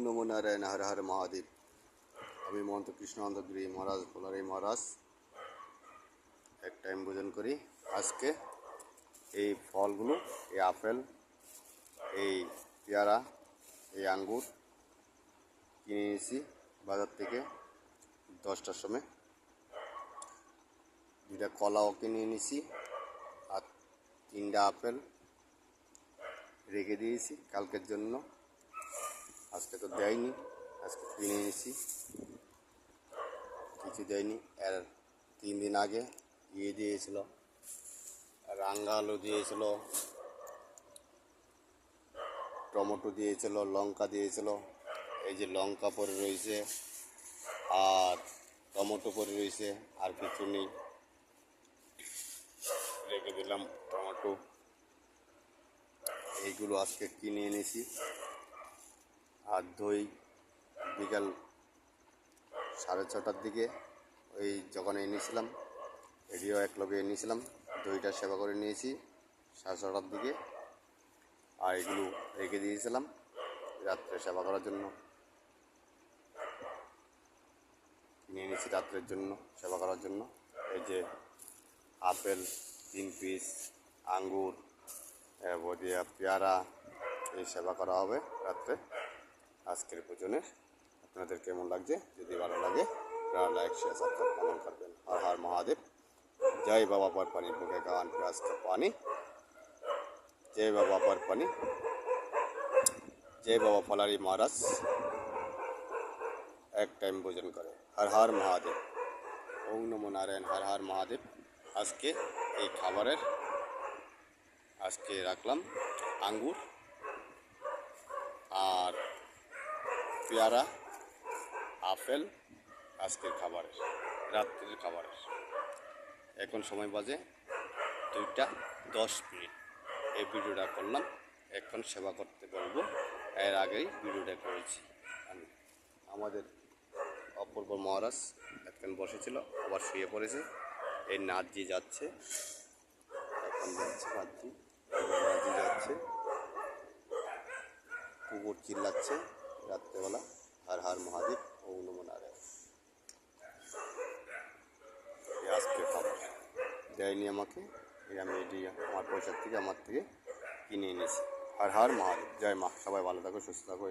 নমো নারায়ণ, হর হর মহাদেব। আমি মহন্ত কৃষ্ণানন্দ গিরি মহারাজ পোলারি মহারাজ এক টাইম ভোজন করি। আজকে এই ফলগুলো, এই আপেল, এই পেয়ারা, এই আঙ্গুর কিনে এনেছি বাজার থেকে 10টার সময়। 2টা কলাও কিনে এনেছি আর 3টা আপেল রেখে দিয়েছি কালকের জন্য। আজকে তো দেয়নি, আজকে কিনে এনেছি, কিছু দেয়নি। আর 3 দিন আগে দিয়েছিল, রাঙ্গা আলু দিয়েছিল, টমেটো দিয়েছিল, লঙ্কা দিয়েছিল। এই যে লঙ্কা পড়ে রয়েছে আর টমেটো পড়ে রয়েছে, আর কিছু নেই, রেখে দিলাম টমেটো। এইগুলো আজকে কিনে এনেছি। আর দই বিকাল 6:30টার দিকে ওই যখন এনেছিলাম, এটিও এক লগে এনেছিলাম, দইটা সেবা করে নিয়েছি 6:30টার দিকে। আর এগুলো রেখে দিয়েছিলাম রাত্রে সেবা করার জন্য, কিনে এনেছি রাত্রের জন্য সেবা করার জন্য। এই যে আপেল 3 পিস, আঙ্গুর, পেয়ারা, এই সেবা করা হবে রাত্রে আজকের ভোজনে। আপনাদের কেমন লাগছে? যদি ভালো লাগে আপনারা লাইক, শেয়ার, সাবস্ক্রাইব, কমেন্ট করবেন। হর হর মহাদেব। जय बाबा पर पानी भूखे कान प्यास का पानी। जय बाबा पर पानी। जय बाबा फलारी महाराज एक टाइम भोजन करे। हर हर महादेव। ओम नमो नारायण, हर हर महादेव। आज के खाबारेर आज के राखलाम आंगुर और पेयारा, आपेल आजकेर खाबारेर, रात्रिर खाबारेर। এখন সময় বাজে 2টা 10 মিনিট। এই ভিডিওটা করলাম, এখন সেবা করতে বলবো। এর আগেই ভিডিওটা করেছি আমি। আমাদের অপূর্ব মহারাজ এখন বসেছিল, আবার শুয়ে পড়েছে। এই নাজি যাচ্ছে, এখন যাচ্ছে নাজি যাচ্ছে, কুকুর চিল্লাচ্ছে রাত্রেবেলা। হর হর মহাদেব, ওম নমো নারায়ণ। আজকে খাবার দেয়নি আমাকে, আমি এটি আমার পয়সার থেকে আমার থেকে কিনে এনেছি। হর হর মহাদেব। জয় মা। সবাই ভালো থাকো, সুস্থ থাকো।